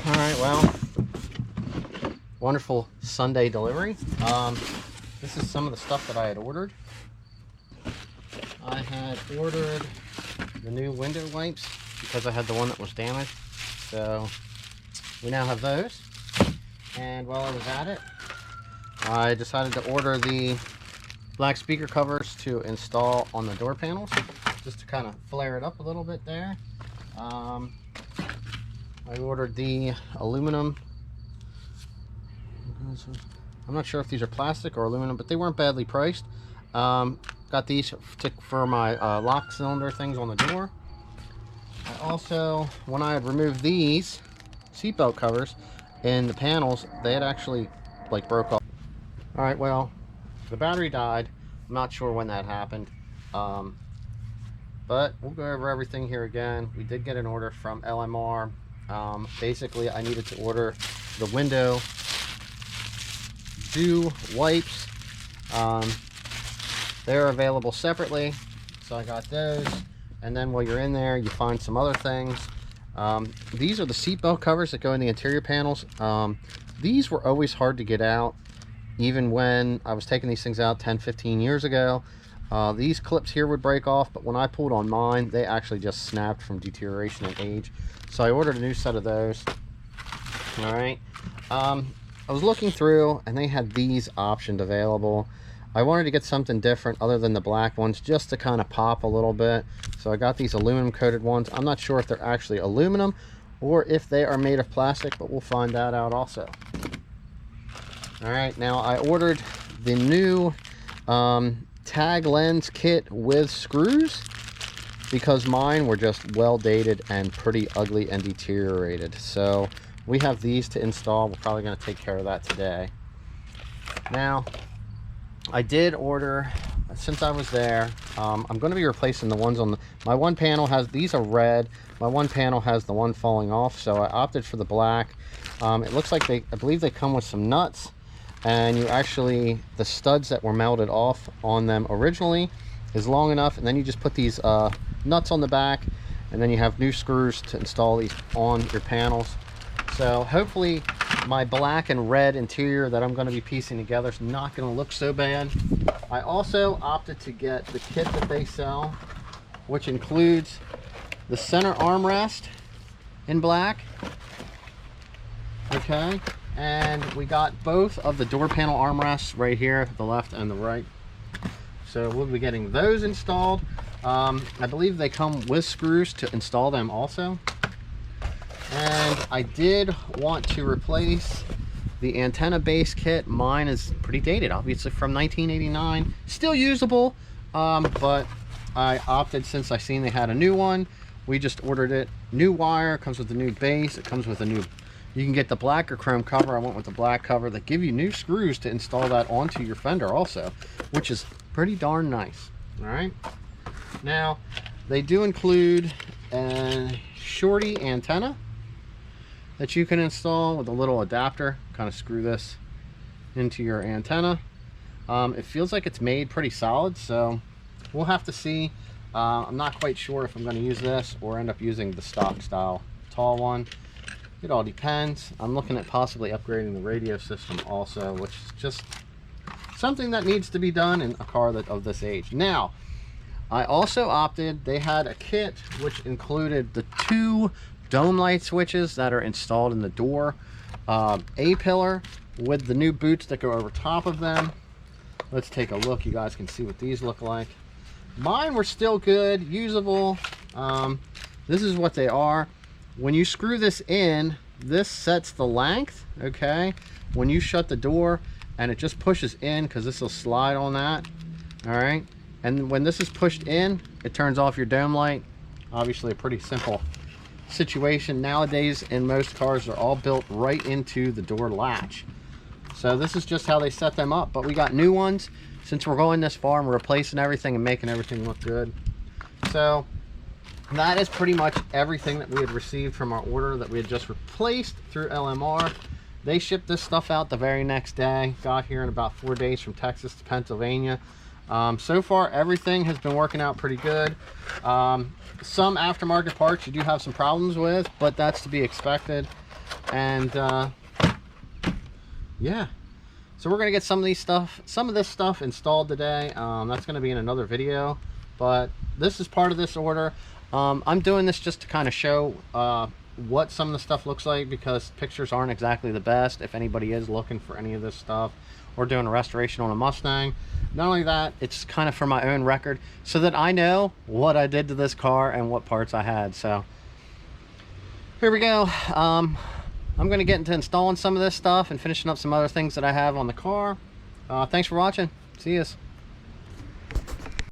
All right, well, wonderful Sunday delivery. This is some of the stuff that I had ordered. I had ordered the new window wipes because I had the one that was damaged. So we now have those. And while I was at it, I decided to order the black speaker covers to install on the door panels, just to kind of flare it up a little bit there. I ordered the aluminum. I'm not sure if these are plastic or aluminum, but they weren't badly priced. Got these for my lock cylinder things on the door. I also, when I had removed these seatbelt covers in the panels, they had actually like broke off. All right, well, the battery died. I'm not sure when that happened, but we'll go over everything here again. We did get an order from LMR. Basically, I needed to order the window dew wipes. They're available separately, so I got those. And then while you're in there, you find some other things. These are the seatbelt covers that go in the interior panels. These were always hard to get out, even when I was taking these things out 10-15 years ago. These clips here would break off, but when I pulled on mine, they actually just snapped from deterioration and age. So I ordered a new set of those. All right. I was looking through and they had these optioned available. I wanted to get something different other than the black ones, just to kind of pop a little bit. So I got these aluminum coated ones. I'm not sure if they're actually aluminum or if they are made of plastic, but we'll find that out also. All right, now I ordered the new tag lens kit with screws because mine were just well dated and pretty ugly and deteriorated. So we have these to install. We're probably going to take care of that today. Now, I did order, since I was there, I'm going to be replacing the ones on my one panel has, these are red. My one panel has the one falling off, so I opted for the black. It looks like I believe they come with some nuts, and you actually, the studs that were melted off on them originally is long enough, and then you just put these nuts on the back, and then you have new screws to install these on your panels. So hopefully my black and red interior that I'm going to be piecing together is not going to look so bad. I also opted to get the kit that they sell, which includes the center armrest in black. Okay, and we got both of the door panel armrests right here, the left and the right. So we'll be getting those installed. I believe they come with screws to install them also. And I did want to replace the antenna base kit. Mine is pretty dated, obviously from 1989. Still usable, but I opted, since I seen they had a new one, we just ordered it. New wire, comes with the new base. It comes with a new, you can get the black or chrome cover. I went with the black cover. That give you new screws to install that onto your fender also, which is pretty darn nice. All right. Now, they do include a shorty antenna that you can install with a little adapter. Kind of screw this into your antenna. It feels like it's made pretty solid, so we'll have to see. I'm not quite sure if I'm going to use this or end up using the stock style tall one. It all depends. I'm looking at possibly upgrading the radio system also, which is just something that needs to be done in a car of this age. Now, I also opted, they had a kit which included the two dome light switches that are installed in the door, A-pillar with the new boots that go over top of them. Let's take a look. You guys can see what these look like. Mine were still good, usable. This is what they are. When you screw this in, this sets the length, okay? When you shut the door, and it just pushes in because this will slide on that, all right? And when this is pushed in, it turns off your dome light. Obviously a pretty simple situation. Nowadays in most cars, they're all built right into the door latch. So this is just how they set them up, but we got new ones. Since we're going this far and we're replacing everything and making everything look good. So that is pretty much everything that we had received from our order that we had just replaced through LMR. They shipped this stuff out the very next day. Got here in about 4 days from Texas to Pennsylvania. So far everything has been working out pretty good. Some aftermarket parts you do have some problems with, but that's to be expected. And yeah, so we're gonna get some of this stuff installed today. That's gonna be in another video, but this is part of this order. I'm doing this just to kind of show what some of the stuff looks like, because pictures aren't exactly the best if anybody is looking for any of this stuff or doing a restoration on a Mustang. Not only that, it's kind of for my own record so that I know what I did to this car and what parts I had. So here we go. I'm going to get into installing some of this stuff and finishing up some other things that I have on the car. Thanks for watching. See you.